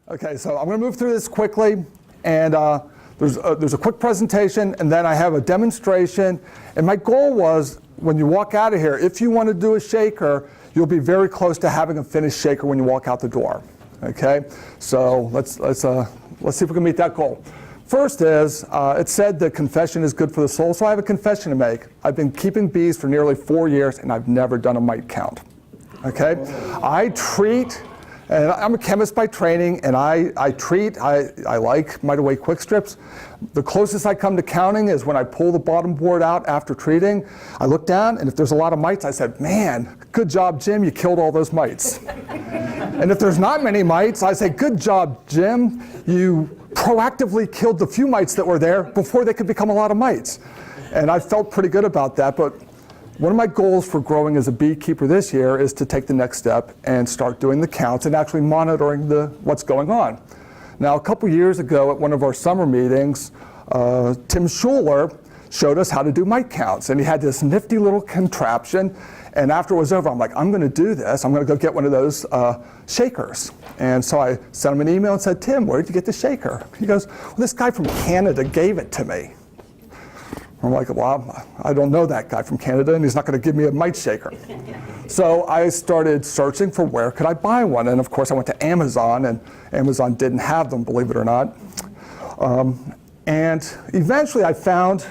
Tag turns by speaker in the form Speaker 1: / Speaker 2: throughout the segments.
Speaker 1: Okay, so I'm going to move through this quickly, and there's a quick presentation, and then I have a demonstration. And my goal was, when you walk out of here, if you want to do a shaker, you'll be very close to having a finished shaker when you walk out the door. Okay, so let's see if we can meet that goal. First is, it said that confession is good for the soul, so I have a confession to make. I've been keeping bees for nearly 4 years, and I've never done a mite count. Okay, I treat. And I'm a chemist by training, and I treat, I like Mite Away quick strips. The closest I come to counting is when I pull the bottom board out after treating. I look down, and if there's a lot of mites, I said, man, good job, Jim, you killed all those mites. And if there's not many mites, I say, good job, Jim, you proactively killed the few mites that were there before they could become a lot of mites. And I felt pretty good about that, but one of my goals for growing as a beekeeper this year is to take the next step and start doing the counts and actually monitoring what's going on. Now, a couple years ago at one of our summer meetings, Tim Schuler showed us how to do mite counts, and he had this nifty little contraption. And after it was over, I'm like, I'm going to do this. I'm going to go get one of those shakers. And so I sent him an email and said, Tim, where did you get the shaker? He goes, well, this guy from Canada gave it to me. I'm like, well, I don't know that guy from Canada, and he's not going to give me a mite shaker. So I started searching for where could I buy one, and of course I went to Amazon, and Amazon didn't have them, believe it or not. And eventually I found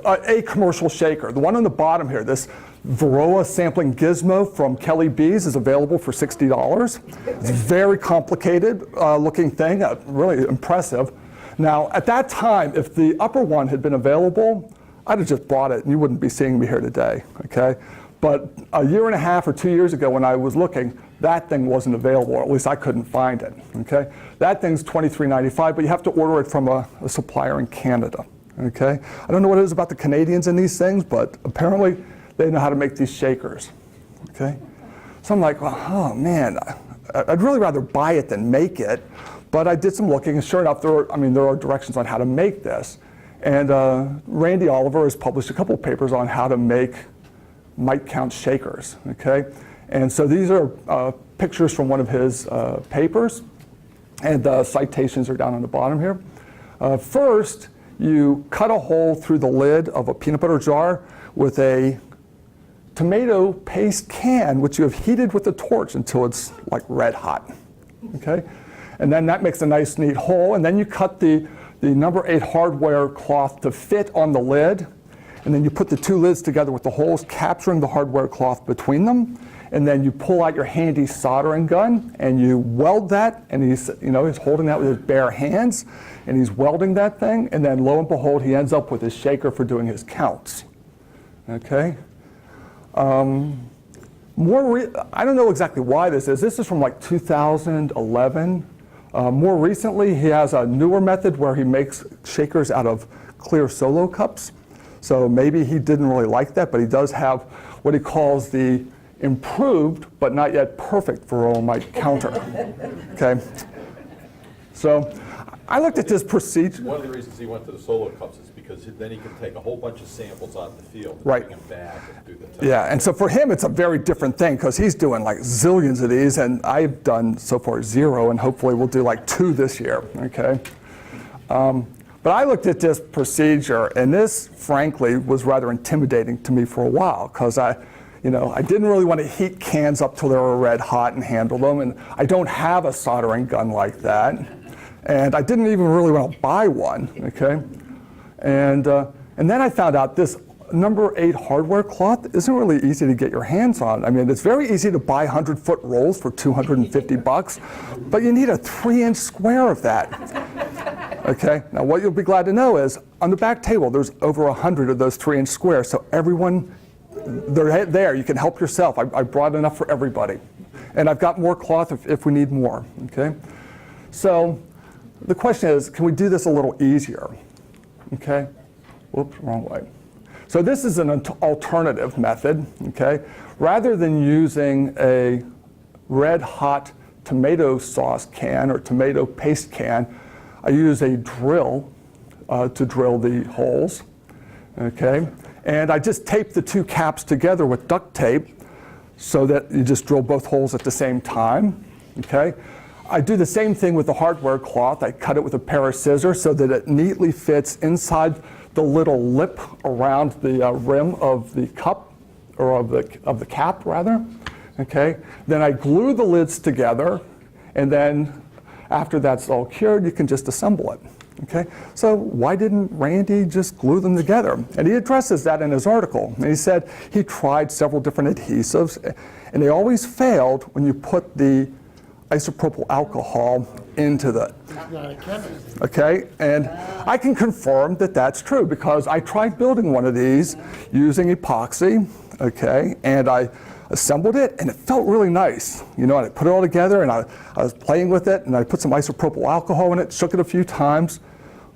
Speaker 1: a commercial shaker. The one on the bottom here, this Varroa sampling gizmo from Kelly Bees, is available for $60. It's a very complicated looking thing, really impressive. Now, at that time, if the upper one had been available, I'd have just bought it, and you wouldn't be seeing me here today, okay? But a year and a half or 2 years ago when I was looking, that thing wasn't available, or at least I couldn't find it, okay? That thing's $23.95, but you have to order it from a supplier in Canada, okay? I don't know what it is about the Canadians in these things, but apparently they know how to make these shakers, okay? So I'm like, well, oh man, I'd really rather buy it than make it. But I did some looking, and sure enough, there are directions on how to make this. And Randy Oliver has published a couple of papers on how to make mite count shakers, okay? And so these are pictures from one of his papers, and the citations are down on the bottom here. First, you cut a hole through the lid of a peanut butter jar with a tomato paste can, which you have heated with a torch until it's like red hot, okay? And then that makes a nice, neat hole. And then you cut the number 8 hardware cloth to fit on the lid. And then you put the two lids together with the holes, capturing the hardware cloth between them. And then you pull out your handy soldering gun, and you weld that. And he's holding that with his bare hands, and he's welding that thing. And then lo and behold, he ends up with his shaker for doing his counts. Okay. I don't know exactly why this is. This is from like 2011. More recently, he has a newer method where he makes shakers out of clear solo cups. So maybe he didn't really like that, but he does have what he calls the improved but not yet perfect Varroa mite counter. Okay. So I looked at this procedure.
Speaker 2: One of the reasons he went to the solo cups is because then he can take a whole bunch of samples out in the field and
Speaker 1: right.
Speaker 2: bring them back and do the test.
Speaker 1: Yeah, and so for him it's a very different thing because he's doing like zillions of these, and I've done so far 0, and hopefully we'll do like 2 this year, okay? But I looked at this procedure, and this frankly was rather intimidating to me for a while because I didn't really want to heat cans up till they were red hot and handle them, and I don't have a soldering gun like that. And I didn't even really want to buy one, okay? And then I found out this number 8 hardware cloth isn't really easy to get your hands on. I mean, it's very easy to buy 100-foot rolls for $250, but you need a 3-inch square of that, okay? Now, what you'll be glad to know is on the back table, there's over 100 of those 3-inch squares, so everyone, they're there. You can help yourself. I brought enough for everybody. And I've got more cloth if we need more, okay? So the question is, can we do this a little easier? Okay, whoops, wrong way. So this is an alternative method, okay? Rather than using a red hot tomato sauce can or tomato paste can, I use a drill to drill the holes, okay? And I just tape the 2 caps together with duct tape so that you just drill both holes at the same time, okay? I do the same thing with the hardware cloth. I cut it with a pair of scissors so that it neatly fits inside the little lip around the rim of the cup, or of the cap rather. Okay. Then I glue the lids together, and then after that's all cured, you can just assemble it. Okay. So why didn't Randy just glue them together? And he addresses that in his article. And he said he tried several different adhesives, and they always failed when you put the isopropyl alcohol into the, okay, and I can confirm that that's true because I tried building one of these using epoxy, okay, and I assembled it and it felt really nice, you know, and I put it all together and I was playing with it and I put some isopropyl alcohol in it, shook it a few times,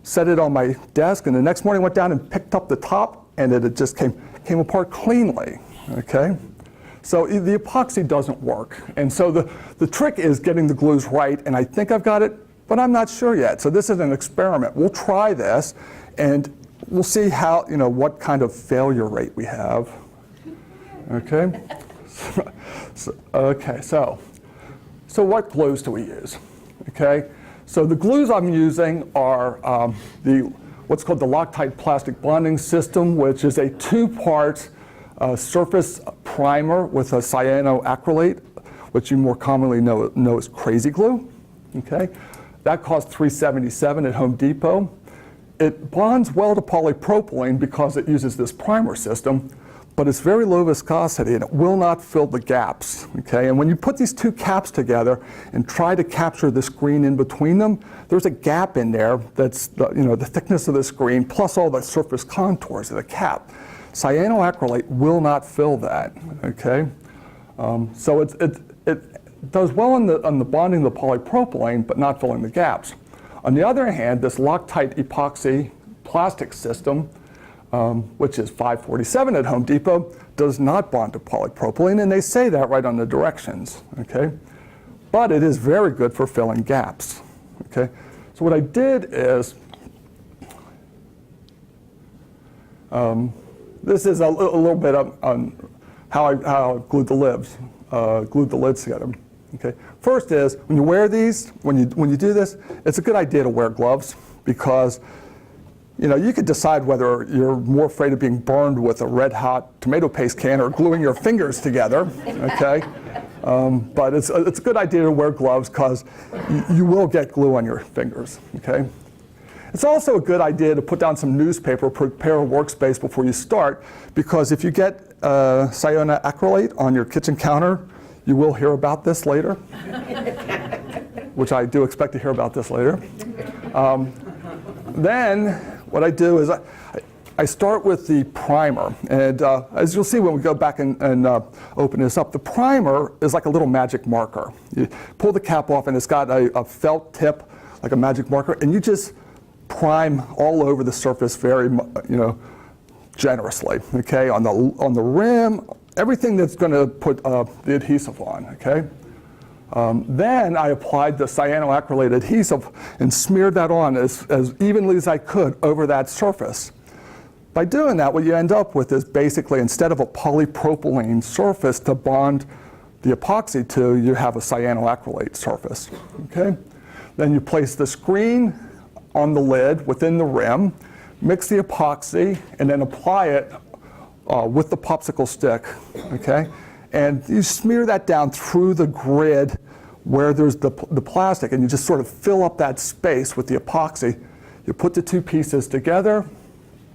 Speaker 1: set it on my desk, and the next morning went down and picked up the top and it just came apart cleanly, okay. So the epoxy doesn't work. And so the trick is getting the glues right, and I think I've got it, but I'm not sure yet. So this is an experiment. We'll try this, and we'll see how, you know, what kind of failure rate we have. Okay? So what glues do we use? Okay? So the glues I'm using are what's called the Loctite plastic bonding system, which is a two-part surface primer with a cyanoacrylate, which you more commonly know as crazy glue. Okay, that costs $377 at Home Depot. It bonds well to polypropylene because it uses this primer system, but it's very low viscosity and it will not fill the gaps. Okay, and when you put these two caps together and try to capture the screen in between them, there's a gap in there that's the thickness of the screen plus all the surface contours of the cap. Cyanoacrylate will not fill that, okay? So it does well on the bonding the polypropylene, but not filling the gaps. On the other hand, this Loctite epoxy plastic system, which is $547 at Home Depot, does not bond to polypropylene, and they say that right on the directions, okay? But it is very good for filling gaps, okay? So what I did is, this is a little bit on how I glued the lids together. Okay. First is when you wear these, when you do this, it's a good idea to wear gloves because you could decide whether you're more afraid of being burned with a red hot tomato paste can or gluing your fingers together. Okay. But it's a good idea to wear gloves because you will get glue on your fingers. Okay. It's also a good idea to put down some newspaper, prepare a workspace before you start, because if you get cyanoacrylate on your kitchen counter, you will hear about this later, which I do expect to hear about this later. Then what I do is I start with the primer, and as you'll see when we go back and open this up, the primer is like a little magic marker. You pull the cap off and it's got a felt tip, like a magic marker, and you just prime all over the surface very, generously. Okay, on the rim, everything that's going to put the adhesive on. Okay. Then I applied the cyanoacrylate adhesive and smeared that on as evenly as I could over that surface. By doing that, what you end up with is basically, instead of a polypropylene surface to bond the epoxy to, you have a cyanoacrylate surface. Okay. Then you place the screen on the lid within the rim, mix the epoxy, and then apply it with the popsicle stick, okay? And you smear that down through the grid where there's the plastic, and you just sort of fill up that space with the epoxy. You put the two pieces together,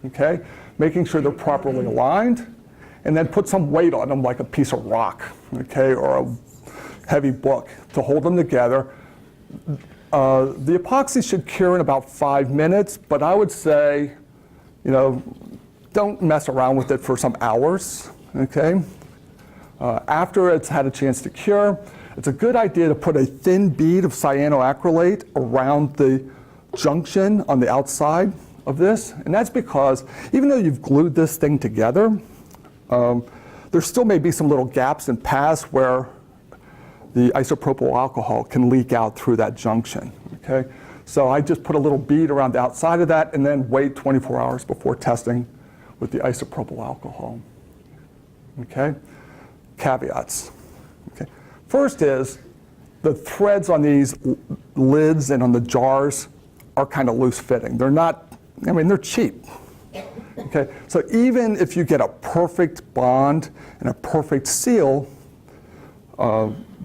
Speaker 1: okay, making sure they're properly aligned, and then put some weight on them like a piece of rock, okay, or a heavy book to hold them together. The epoxy should cure in about 5 minutes, but I would say, don't mess around with it for some hours, okay? After it's had a chance to cure, it's a good idea to put a thin bead of cyanoacrylate around the junction on the outside of this, and that's because even though you've glued this thing together, there still may be some little gaps and paths where the isopropyl alcohol can leak out through that junction, okay? So I just put a little bead around the outside of that and then wait 24 hours before testing with the isopropyl alcohol, okay? Caveats, okay? First is, the threads on these lids and on the jars are kind of loose fitting. They're not, I mean, they're cheap. Okay, so even if you get a perfect bond and a perfect seal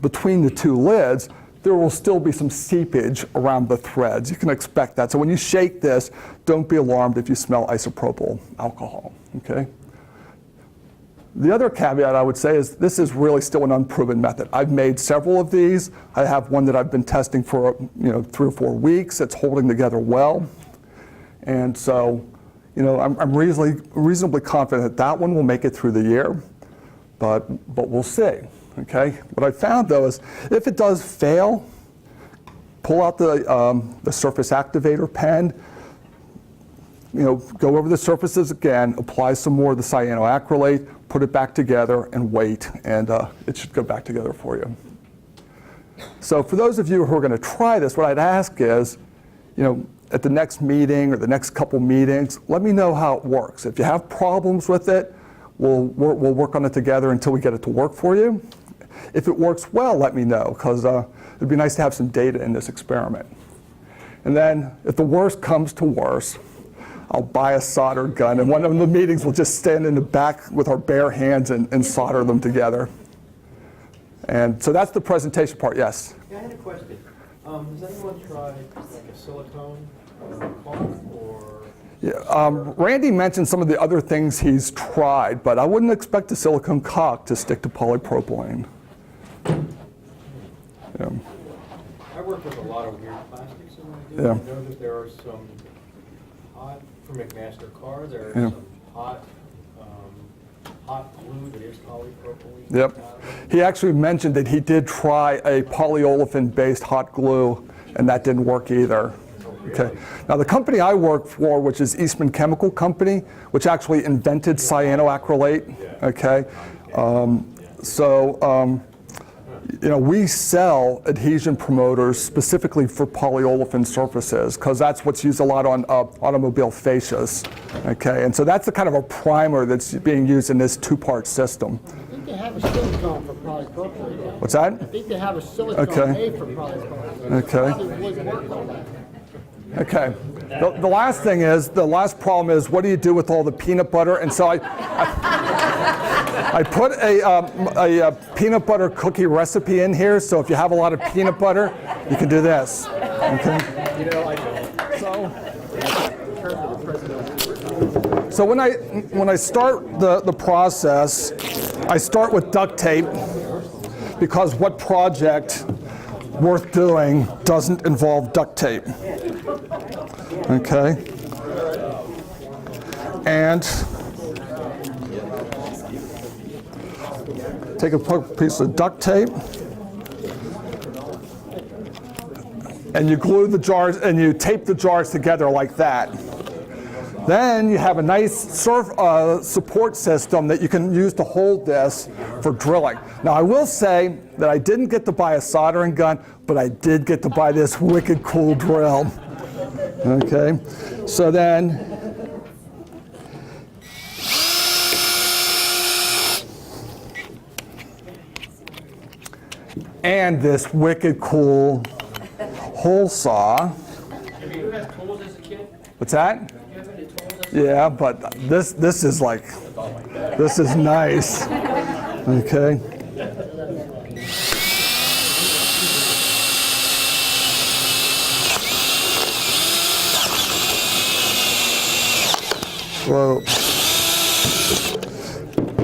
Speaker 1: between the two lids, there will still be some seepage around the threads. You can expect that. So when you shake this, don't be alarmed if you smell isopropyl alcohol. Okay. The other caveat I would say is this is really still an unproven method. I've made several of these. I have one that I've been testing for 3 or 4 weeks. It's holding together well. And so I'm reasonably confident that one will make it through the year, but we'll see. Okay. What I found though is if it does fail, pull out the surface activator pen, go over the surfaces again, apply some more of the cyanoacrylate, put it back together, and wait, and it should go back together for you. So for those of you who are going to try this, what I'd ask is, at the next meeting or the next couple meetings, let me know how it works. If you have problems with it, we'll work on it together until we get it to work for you. If it works well, let me know, because it'd be nice to have some data in this experiment. And then if the worst comes to worst, I'll buy a solder gun, and one of the meetings we'll just stand in the back with our bare hands and solder them together. And so that's the presentation part, yes?
Speaker 3: Yeah, I had a question. Has anyone tried like a silicone caulk or?
Speaker 1: Yeah, Randy mentioned some of the other things he's tried, but I wouldn't expect a silicone caulk to stick to polypropylene. Yeah.
Speaker 3: I work with a lot of weird plastics in what I do.
Speaker 1: Yeah.
Speaker 3: I know that there are some hot, for McMaster car, there are some hot glue that is polypropylene.
Speaker 1: Yep. He actually mentioned that he did try a polyolefin-based hot glue, and that didn't work either. Okay. Now the company I work for, which is Eastman Chemical Company, which actually invented cyanoacrylate. Okay. We sell adhesion promoters specifically for polyolefin surfaces because that's what's used a lot on automobile fascias. Okay, and so that's the kind of a primer that's being used in this 2-part system.
Speaker 4: I think they have a silicone for polypropylene.
Speaker 1: What's that?
Speaker 4: I think they have a silicone made for polypropylene.
Speaker 1: Okay.
Speaker 4: Probably would work on that.
Speaker 1: Okay. The last thing is, the last problem is, what do you do with all the peanut butter? And so I put a peanut butter cookie recipe in here, so if you have a lot of peanut butter, you can do this. Okay? So when I start the process, I start with duct tape, because what project worth doing doesn't involve duct tape? Okay. And take a piece of duct tape, and you glue the jars, and you tape the jars together like that. Then you have a nice support system that you can use to hold this for drilling. Now I will say that I didn't get to buy a soldering gun, but I did get to buy this wicked cool drill. Okay, so then and this wicked cool hole saw.
Speaker 3: Have you had tools as a kid?
Speaker 1: What's that?
Speaker 3: Do you have any tools as a
Speaker 1: Yeah, but this is like, this is nice. Okay. Whoa.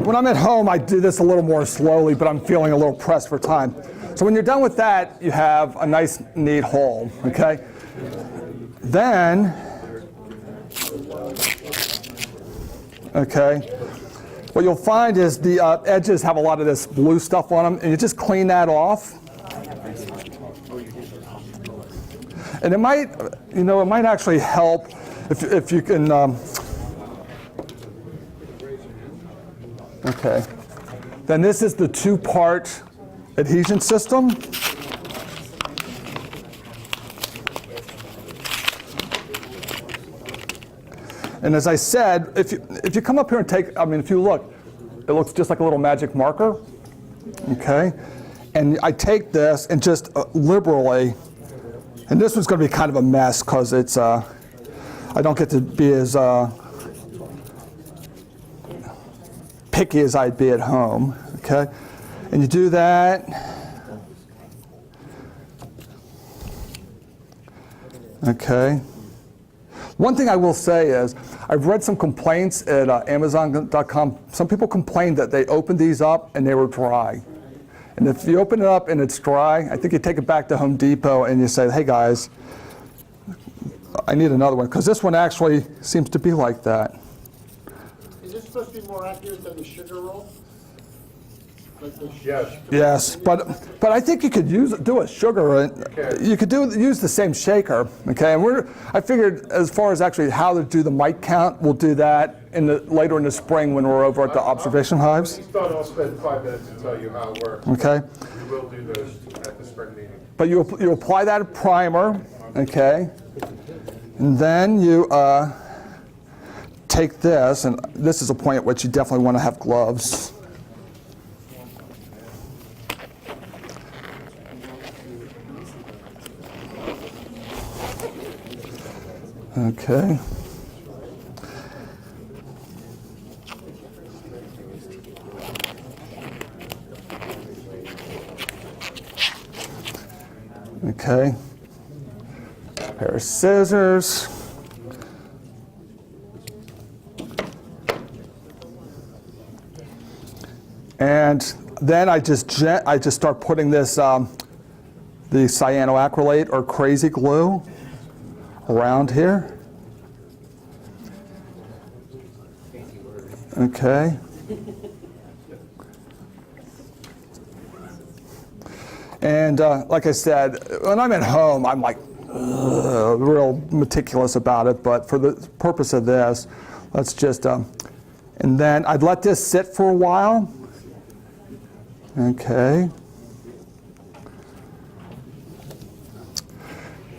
Speaker 1: When I'm at home, I do this a little more slowly, but I'm feeling a little pressed for time. So when you're done with that, you have a nice, neat hole, okay? Then, okay, what you'll find is the edges have a lot of this blue stuff on them, and you just clean that off. And it might, it might actually help if you can, okay. Then this is the 2-part adhesion system. And as I said, if you come up here and take, if you look, it looks just like a little magic marker, okay? And I take this and just liberally, and this one's going to be kind of a mess because it's, I don't get to be as picky as I'd be at home, okay? And you do that. Okay. One thing I will say is, I've read some complaints at Amazon.com. Some people complained that they opened these up and they were dry. And if you open it up and it's dry, I think you take it back to Home Depot and you say, hey guys, I need another one. Because this one actually seems to be like that.
Speaker 4: Is this supposed to be more accurate than the sugar roll? Like the
Speaker 1: Yes, but I think you could do a sugar. You could use the same shaker. Okay, and I figured as far as actually how to do the mite count, we'll do that later in the spring when we're over at the observation hives.
Speaker 5: When he's done, I'll spend 5 minutes to tell you how it works.
Speaker 1: Okay.
Speaker 5: We will do those at the spring meeting.
Speaker 1: But you apply that primer, okay, and then you take this, and this is a point at which you definitely want to have gloves. Okay. Okay. Pair of scissors. And then I just start putting this the cyanoacrylate or crazy glue around here. Okay. And like I said, when I'm at home, I'm like real meticulous about it. But for the purpose of this, let's just, and then I'd let this sit for a while. Okay.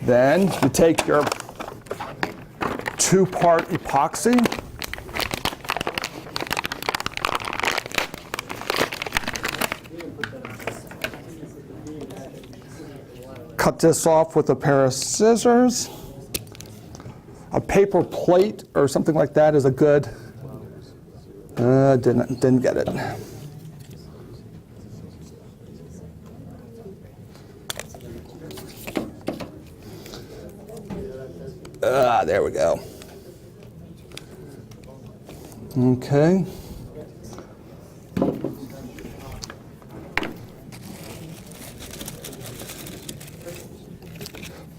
Speaker 1: Then you take your 2-part epoxy. Cut this off with a pair of scissors. A paper plate or something like that is a good. Didn't get it. There we go. Okay.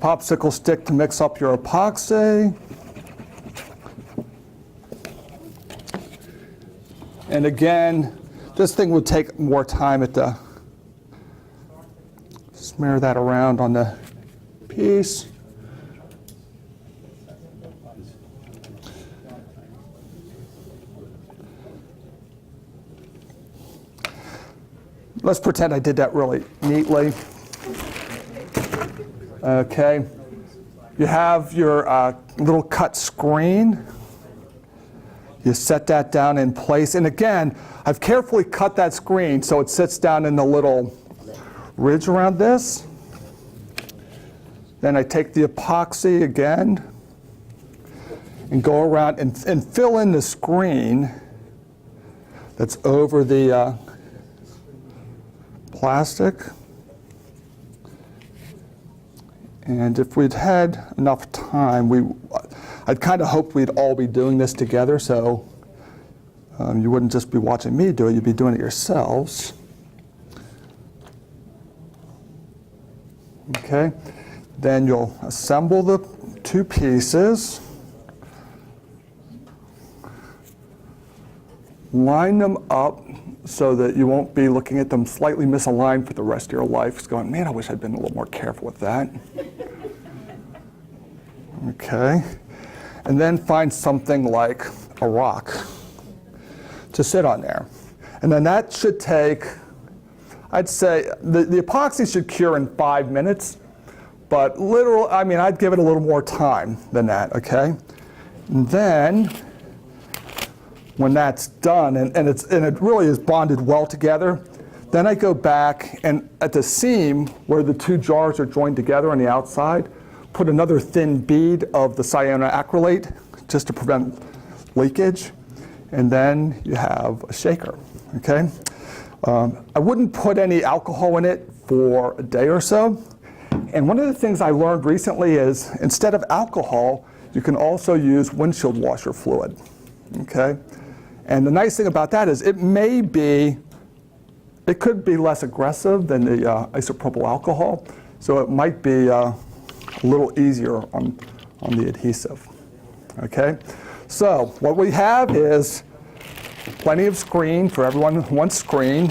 Speaker 1: Popsicle stick to mix up your epoxy. And again, this thing would take more time at the, smear that around on the piece. Let's pretend I did that really neatly. Okay. You have your little cut screen. You set that down in place. And again, I've carefully cut that screen so it sits down in the little ridge around this. Then I take the epoxy again and go around and fill in the screen that's over the plastic. And if we'd had enough time, I'd kind of hoped we'd all be doing this together, so you wouldn't just be watching me do it, you'd be doing it yourselves. Okay, then you'll assemble the 2 pieces, line them up so that you won't be looking at them slightly misaligned for the rest of your life. It's going, man, I wish I'd been a little more careful with that. Okay. And then find something like a rock to sit on there. And then that should take, I'd say, the epoxy should cure in 5 minutes, but I'd give it a little more time than that, okay? And then, when that's done, and it really is bonded well together, Then I go back and at the seam where the two jars are joined together on the outside, put another thin bead of the cyanoacrylate just to prevent leakage. And then you have a shaker, okay? I wouldn't put any alcohol in it for a day or so. And one of the things I learned recently is instead of alcohol, you can also use windshield washer fluid, okay? And the nice thing about that is it could be less aggressive than the isopropyl alcohol, so it might be a little easier on the adhesive, okay? So what we have is plenty of screen for everyone who wants screen.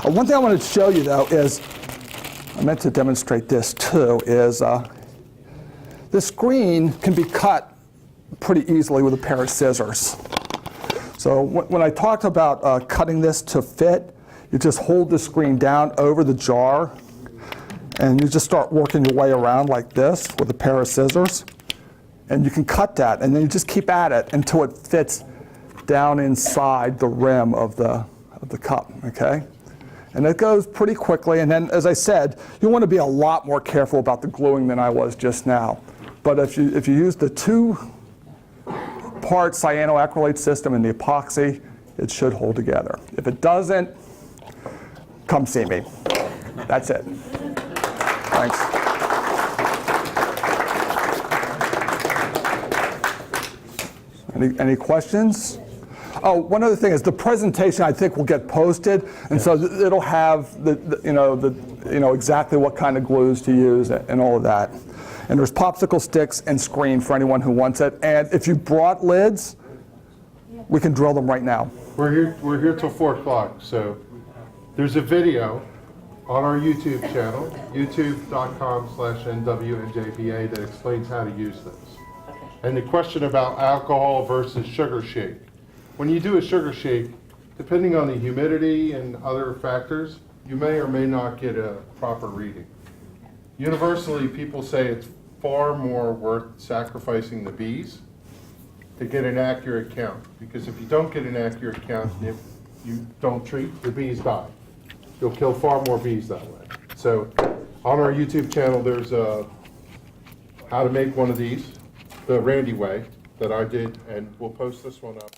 Speaker 1: One thing I wanted to show you though is, I meant to demonstrate this too, is the screen can be cut pretty easily with a pair of scissors. So when I talked about cutting this to fit, you just hold the screen down over the jar and you just start working your way around like this with a pair of scissors. And you can cut that and then you just keep at it until it fits down inside the rim of the cup, okay? And it goes pretty quickly, and then as I said, you want to be a lot more careful about the gluing than I was just now. But if you use the two-part cyanoacrylate system and the epoxy, it should hold together. If it doesn't, come see me. That's it. Thanks. Any questions? Oh, one other thing is the presentation I think will get posted, and so it'll have exactly what kind of glues to use and all of that. And there's popsicle sticks and screen for anyone who wants it. And if you brought lids, we can drill them right now.
Speaker 5: We're here till 4 o'clock, so there's a video on our YouTube channel, youtube.com/nwnjba, that explains how to use this. And the question about alcohol versus sugar shake. When you do a sugar shake, depending on the humidity and other factors, you may or may not get a proper reading. Universally, people say it's far more worth sacrificing the bees to get an accurate count. Because if you don't get an accurate count, if you don't treat, the bees die. You'll kill far more bees that way. So on our YouTube channel, there's how to make one of these, the Randy way that I did, and we'll post this one up.